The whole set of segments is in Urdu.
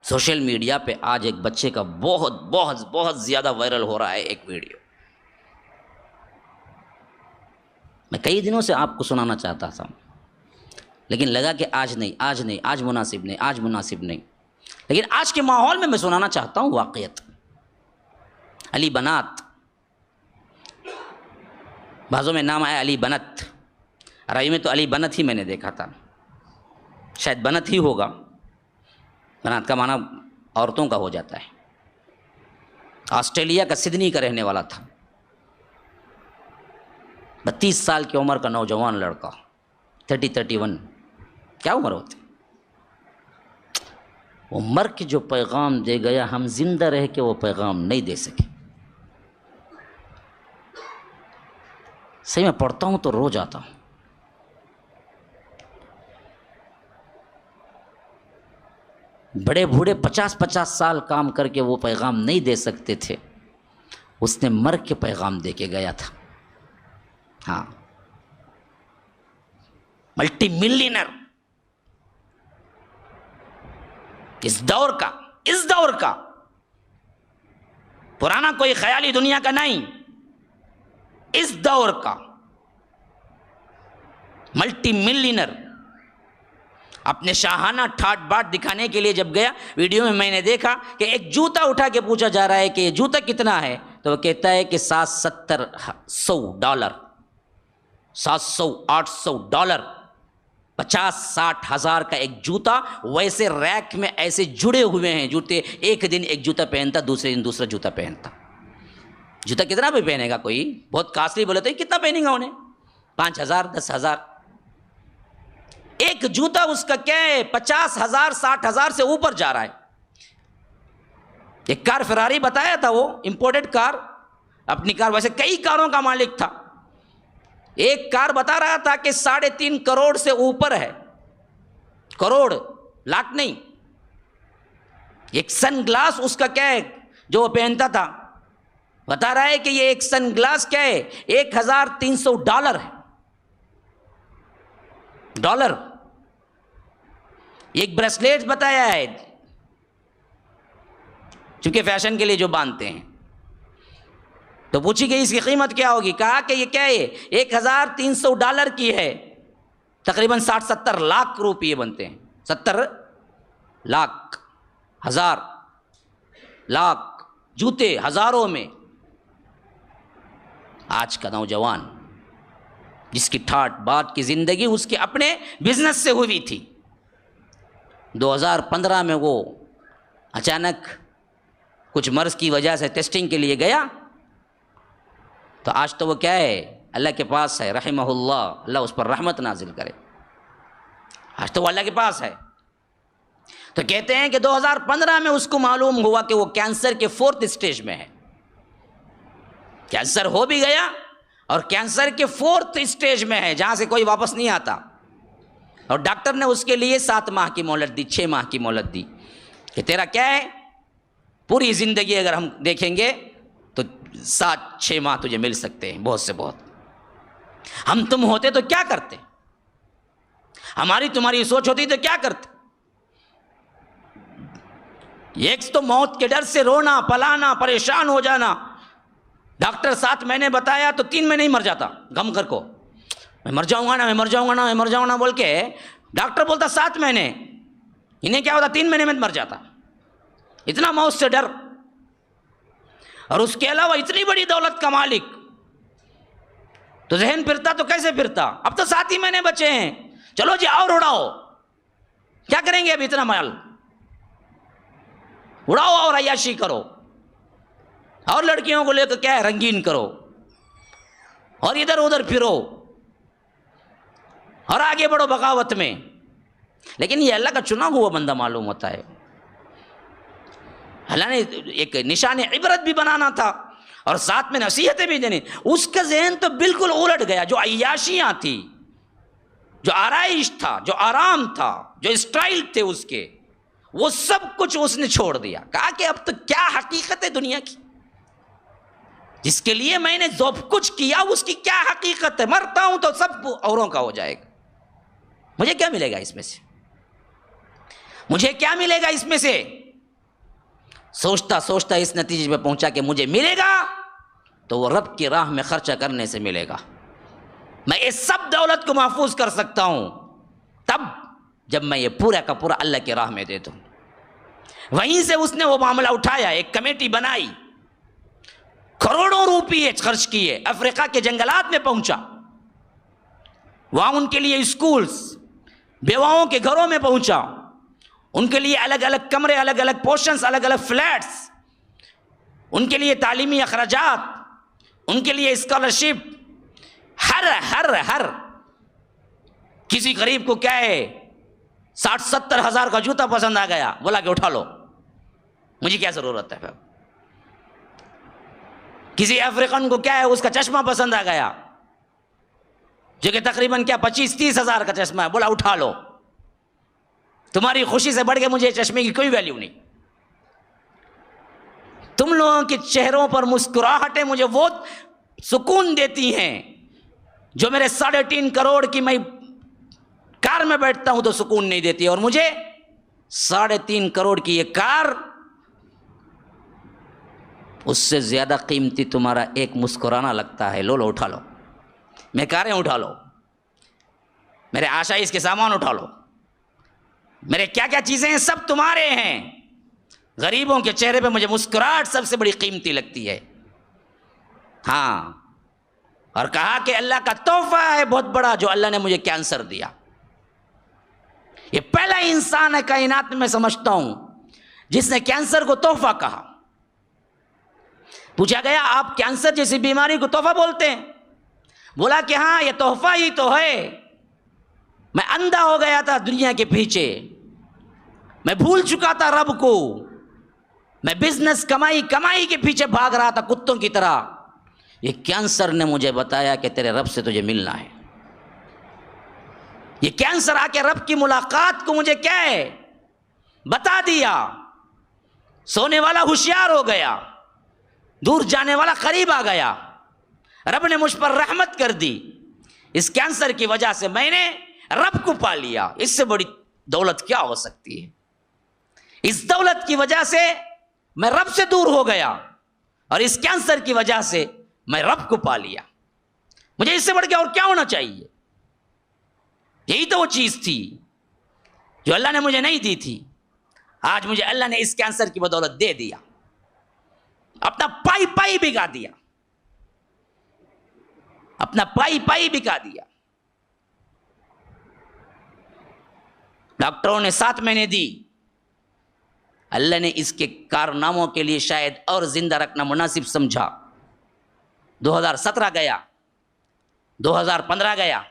سوشل میڈیا پہ آج ایک بچے کا بہت بہت بہت زیادہ وائرل ہو رہا ہے ایک ویڈیو، میں کئی دنوں سے آپ کو سنانا چاہتا تھا لیکن لگا کہ آج نہیں، آج مناسب نہیں، لیکن آج کے ماحول میں سنانا چاہتا ہوں واقعیت۔ علی بنات، بعضوں میں نام آیا علی بنت، عربی میں تو علی بنت ہی میں نے دیکھا تھا، شاید بنت ہی ہوگا، بنات کا معنی عورتوں کا ہو جاتا ہے۔ آسٹریلیا کا سڈنی کا رہنے والا تھا، 32 سال کی عمر کا نوجوان لڑکا، 31 کیا عمر ہوتی، وہ مر کے جو پیغام دے گیا، ہم زندہ رہ کے وہ پیغام نہیں دے سکے۔ صحیح میں پڑھتا ہوں تو رو جاتا ہوں۔ بڑے بوڑھے 50 سال کام کر کے وہ پیغام نہیں دے سکتے تھے، اس نے مر کے پیغام دے کے گیا تھا۔ ہاں، ملٹی ملینر، اس دور کا پرانا کوئی خیالی دنیا کا نہیں، اس دور کا ملٹی ملینر اپنے شاہانہ ٹھاٹ باٹ دکھانے کے لیے جب گیا، ویڈیو میں نے دیکھا کہ ایک جوتا اٹھا کے پوچھا جا رہا ہے کہ یہ جوتا کتنا ہے، تو وہ کہتا ہے کہ $700 $800 $50-60 ہزار کا ایک جوتا، ویسے ریک میں ایسے جڑے ہوئے ہیں جوتے، ایک دن ایک جوتا پہنتا، دوسرے دن دوسرا جوتا پہنتا۔ جوتا کتنا بھی پہنے گا، کوئی بہت کاسٹلی بولے تو کتنا پہنے گا انہیں، 5,000 10,000، ایک جوتا اس کا کیا ہے 50,000 60,000 سے اوپر جا رہا ہے۔ ایک کار فراری بتایا تھا، وہ امپورٹڈ کار، اپنی کار، ویسے کئی کاروں کا مالک تھا، ایک کار بتا رہا تھا کہ 3.5 کروڑ سے اوپر ہے، کروڑ لاکھ نہیں۔ ایک سن گلاس اس کا کیا ہے جو وہ پہنتا تھا، بتا رہا ہے کہ یہ ایک سن گلاس کیا ہے $1,300 ہے، ڈالر۔ ایک بریسلیٹ بتایا ہے، چونکہ فیشن کے لیے جو باندھتے ہیں، تو پوچھی گئی اس کی قیمت کیا ہوگی، کہا کہ یہ کیا ہے $1,300 کی ہے، تقریباً 60-70 لاکھ روپئے بنتے ہیں، 70 لاکھ، 1000 لاکھ جوتے ہزاروں میں۔ آج کا نوجوان جس کی ٹھاٹ بات کی زندگی اس کے اپنے بزنس سے ہوئی تھی، 2015 میں وہ اچانک کچھ مرض کی وجہ سے ٹیسٹنگ کے لیے گیا، تو آج تو وہ کیا ہے اللہ کے پاس ہے، رحمہ اللہ اس پر رحمت نازل کرے، آج تو وہ اللہ کے پاس ہے۔ تو کہتے ہیں کہ 2015 میں اس کو معلوم ہوا کہ وہ کینسر کے 4تھ اسٹیج میں ہے، کینسر ہو بھی گیا اور کینسر کے 4تھ اسٹیج میں ہے، جہاں سے کوئی واپس نہیں آتا، اور ڈاکٹر نے اس کے لیے 7 ماہ کی مہلت دی، 6 ماہ کی مہلت دی کہ تیرا کیا ہے پوری زندگی اگر ہم دیکھیں گے تو 7-6 ماہ تجھے مل سکتے ہیں، بہت سے بہت۔ ہم تم ہوتے تو کیا کرتے، ہماری تمہاری سوچ ہوتی تو کیا کرتے؟ ایک تو موت کے ڈر سے رونا پلانا پریشان ہو جانا، ڈاکٹر 7 مہینے بتایا تو 3 مہینے ہی مر جاتا غم کر کو، میں مر جاؤں گا نا بول کے ڈاکٹر بولتا 7 مہینے، انہیں کیا ہوتا 3 مہینے میں مر جاتا، اتنا موت سے ڈر۔ اور اس کے علاوہ اتنی بڑی دولت کا مالک، تو ذہن پھرتا تو کیسے پھرتا، اب تو 7 ہی مہینے بچے ہیں، چلو جی اور اڑاؤ، کیا کریں گے اب اتنا مال، اڑاؤ اور عیاشی کرو، اور لڑکیوں کو لے کر کیا ہے رنگین کرو، اور ادھر ادھر پھرو، اور آگے بڑھو بغاوت میں۔ لیکن یہ اللہ کا چنا ہوا بندہ معلوم ہوتا ہے، اللہ نے ایک نشان عبرت بھی بنانا تھا اور ساتھ میں نصیحتیں بھی دینی، اس کا ذہن تو بالکل الٹ گیا، جو عیاشیاں تھی، جو آرائش تھا، جو آرام تھا، جو اسٹائل تھے اس کے، وہ سب کچھ اس نے چھوڑ دیا، کہا کہ اب تو کیا حقیقت ہے دنیا کی، جس کے لیے میں نے جو کچھ کیا اس کی کیا حقیقت ہے، مرتا ہوں تو سب اوروں کا ہو جائے گا، مجھے کیا ملے گا اس میں سے، مجھے کیا ملے گا اس میں سے، سوچتا سوچتا اس نتیجے پہ پہنچا کہ مجھے ملے گا تو وہ رب کی راہ میں خرچہ کرنے سے ملے گا. میں اس سب دولت کو محفوظ کر سکتا ہوں تب جب میں یہ پورا کا پورا اللہ کی راہ میں دے دوں. وہیں سے اس نے وہ معاملہ اٹھایا, ایک کمیٹی بنائی, کروڑوں روپیے خرچ کیے, افریقہ کے جنگلات میں پہنچا, وہاں ان کے لیے اسکولز, بیواؤں کے گھروں میں پہنچا, ان کے لیے الگ الگ کمرے, الگ الگ پورشنز, الگ الگ فلیٹس, ان کے لیے تعلیمی اخراجات, ان کے لیے اسکالرشپ, ہر کسی غریب کو کیا ہے 60-70 ہزار کا جوتا پسند آ گیا, بولا کہ اٹھا لو, مجھے کیا ضرورت ہے. کسی افریقن کو کیا ہے اس کا چشمہ پسند آ گیا جو کہ تقریباً کیا 25-30 ہزار کا چشمہ ہے, بولا اٹھا لو, تمہاری خوشی سے بڑھ کے مجھے چشمے کی کوئی ویلیو نہیں. تم لوگوں کے چہروں پر مسکراہٹیں مجھے وہ سکون دیتی ہیں جو میرے 3.5 کروڑ کی میں کار میں بیٹھتا ہوں تو سکون نہیں دیتی, اور مجھے 3.5 کروڑ کی یہ کار اس سے زیادہ قیمتی تمہارا ایک مسکرانا لگتا ہے. لو اٹھا لو, میں کاریں اٹھا لو, میرے آشائش کے سامان اٹھا لو, میرے کیا کیا چیزیں ہیں سب تمہارے ہیں. غریبوں کے چہرے پہ مجھے مسکراہٹ سب سے بڑی قیمتی لگتی ہے. ہاں, اور کہا کہ اللہ کا تحفہ ہے بہت بڑا جو اللہ نے مجھے کینسر دیا. یہ پہلا انسان ہے کائنات میں سمجھتا ہوں جس نے کینسر کو تحفہ کہا. پوچھا گیا آپ کینسر جیسی بیماری کو تحفہ بولتے ہیں؟ بولا کہ ہاں یہ تحفہ ہی تو ہے. میں اندھا ہو گیا تھا دنیا کے پیچھے, میں بھول چکا تھا رب کو, میں بزنس کمائی کے پیچھے بھاگ رہا تھا کتوں کی طرح. یہ کینسر نے مجھے بتایا کہ تیرے رب سے تجھے ملنا ہے. یہ کینسر آ کے رب کی ملاقات کو مجھے کیا ہے بتا دیا. سونے والا ہوشیار ہو گیا, دور جانے والا قریب آ گیا. رب نے مجھ پر رحمت کر دی. اس کینسر کی وجہ سے میں نے رب کو پا لیا. اس سے بڑی دولت کیا ہو سکتی ہے؟ اس دولت کی وجہ سے میں رب سے دور ہو گیا, اور اس کینسر کی وجہ سے میں رب کو پا لیا. مجھے اس سے بڑھ کے اور کیا ہونا چاہیے؟ یہی تو وہ چیز تھی جو اللہ نے مجھے نہیں دی تھی. آج مجھے اللہ نے اس کینسر کی بدولت دے دیا, اپنا پائی بکا دیا, اپنا پائی بکا دیا. ڈاکٹروں نے 7 مہینے دی. اللہ نے اس کے کارناموں کے لیے شاید اور زندہ رکھنا مناسب سمجھا. 2017 گیا, 2015 گیا,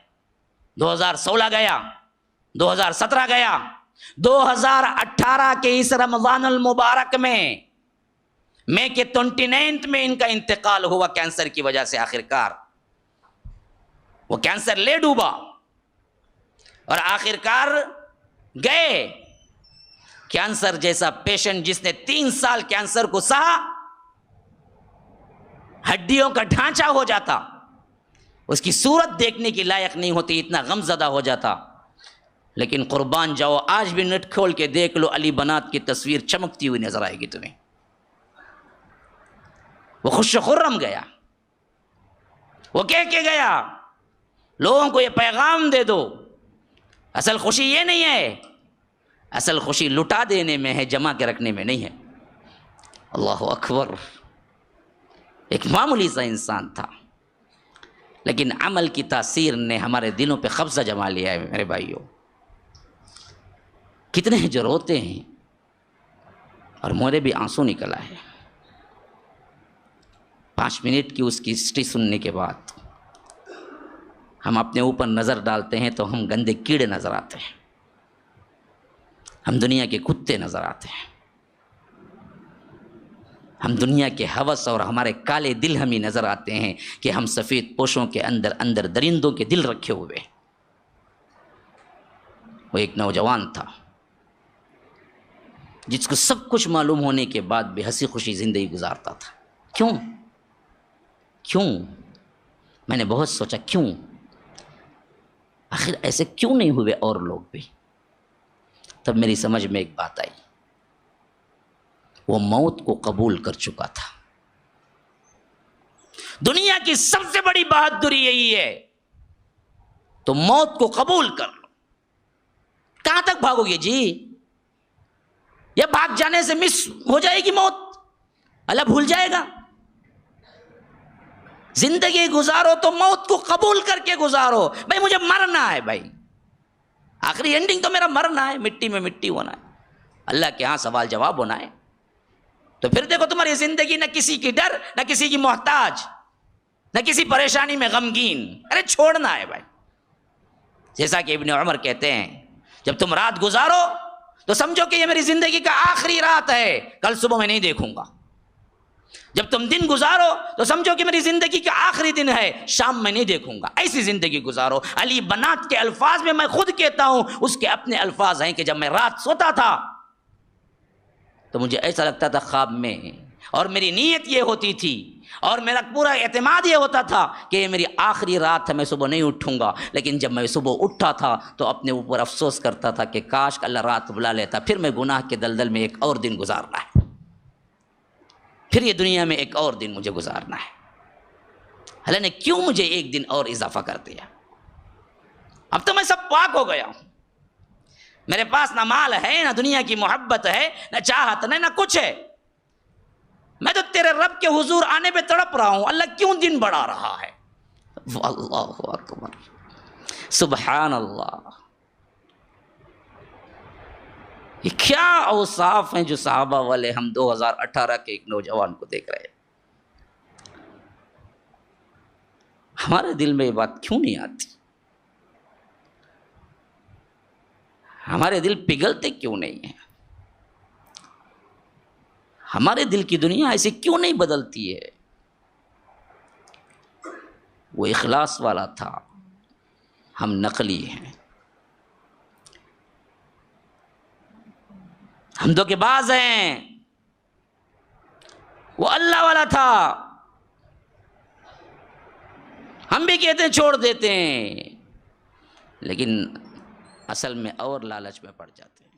2016 گیا, 2017 گیا, 2018 کے اس رمضان المبارک میں کے 29 میں ان کا انتقال ہوا کینسر کی وجہ سے. آخرکار وہ کینسر لے ڈوبا اور آخرکار گئے. کینسر جیسا پیشنٹ جس نے 3 سال کینسر کو سہا, ہڈیوں کا ڈھانچہ ہو جاتا, اس کی صورت دیکھنے کی لائق نہیں ہوتی, اتنا غم زدہ ہو جاتا. لیکن قربان جاؤ, آج بھی نیٹ کھول کے دیکھ لو, علی بنات کی تصویر چمکتی ہوئی نظر آئے گی تمہیں. وہ خوش و خرم گیا. وہ کہہ کے گیا لوگوں کو یہ پیغام دے دو, اصل خوشی یہ نہیں ہے, اصل خوشی لٹا دینے میں ہے, جمع کے رکھنے میں نہیں ہے. اللہ اکبر. ایک معمولی سا انسان تھا, لیکن عمل کی تاثیر نے ہمارے دلوں پہ قبضہ جما لیا ہے. میرے بھائیوں, کتنے ہیں جو روتے ہیں, اور مورے بھی آنسو نکل آئے 5 منٹ کی اس کی ہسٹری سننے کے بعد. ہم اپنے اوپر نظر ڈالتے ہیں تو ہم گندے کیڑے نظر آتے ہیں, ہم دنیا کے کتے نظر آتے ہیں, ہم دنیا کے ہوس اور ہمارے کالے دل ہمیں نظر آتے ہیں کہ ہم سفید پوشوں کے اندر درندوں کے دل رکھے ہوئے. وہ ایک نوجوان تھا جس کو سب کچھ معلوم ہونے کے بعد بھی ہنسی خوشی زندگی گزارتا تھا. کیوں؟ میں نے بہت سوچا کیوں, آخر ایسے کیوں نہیں ہوئے اور لوگ بھی. تب میری سمجھ میں ایک بات آئی, وہ موت کو قبول کر چکا تھا۔ دنیا کی سب سے بڑی بہادری یہی ہے، تو موت کو قبول کر لو۔ کہاں تک بھاگو گے جی؟ یا بھاگ جانے سے مس ہو جائے گی موت، اللہ بھول جائے گا؟ زندگی گزارو تو موت کو قبول کر کے گزارو۔ بھائی مجھے مرنا ہے، بھائی آخری اینڈنگ تو میرا مرنا ہے، مٹی میں مٹی ہونا ہے، اللہ کے ہاں سوال جواب ہونا ہے۔ تو پھر دیکھو تمہاری زندگی نہ کسی کی ڈر، نہ کسی کی محتاج، نہ کسی پریشانی میں غمگین، ارے چھوڑنا ہے بھائی۔ جیسا کہ ابن عمر کہتے ہیں، جب تم رات گزارو تو سمجھو کہ یہ میری زندگی کا آخری رات ہے، کل صبح میں نہیں دیکھوں گا۔ جب تم دن گزارو تو سمجھو کہ میری زندگی کا آخری دن ہے، شام میں نہیں دیکھوں گا۔ ایسی زندگی گزارو۔ علی بنات کے الفاظ میں میں خود کہتا ہوں، اس کے اپنے الفاظ ہیں کہ جب میں رات سوتا تھا تو مجھے ایسا لگتا تھا خواب میں، اور میری نیت یہ ہوتی تھی اور میرا پورا اعتماد یہ ہوتا تھا کہ یہ میری آخری رات ہے، میں صبح نہیں اٹھوں گا۔ لیکن جب میں صبح اٹھا تھا تو اپنے اوپر افسوس کرتا تھا کہ کاش اللہ رات بلا لیتا، پھر میں گناہ کے دلدل میں ایک اور دن گزارنا ہے، پھر یہ دنیا میں ایک اور دن مجھے گزارنا ہے۔ اللہ نے کیوں مجھے ایک دن اور اضافہ کر دیا؟ اب تو میں سب پاک ہو گیا ہوں، میرے پاس نہ مال ہے، نہ دنیا کی محبت ہے، نہ چاہت نہ کچھ ہے، میں تو تیرے رب کے حضور آنے پہ تڑپ رہا ہوں، اللہ کیوں دن بڑھا رہا ہے؟ اللہ اکبر، سبحان اللہ۔ یہ کیا اوصاف ہیں جو صحابہ والے ہم 2018 کے ایک نوجوان کو دیکھ رہے ہیں۔ ہمارے دل میں یہ بات کیوں نہیں آتی؟ ہمارے دل پگھلتے کیوں نہیں ہیں؟ ہمارے دل کی دنیا ایسے کیوں نہیں بدلتی ہے؟ وہ اخلاص والا تھا، ہم نقلی ہیں، ہم دھوکے باز ہیں۔ وہ اللہ والا تھا، ہم بھی کہتے ہیں چھوڑ دیتے ہیں، لیکن اصل میں اور لالچ میں پڑ جاتے ہیں۔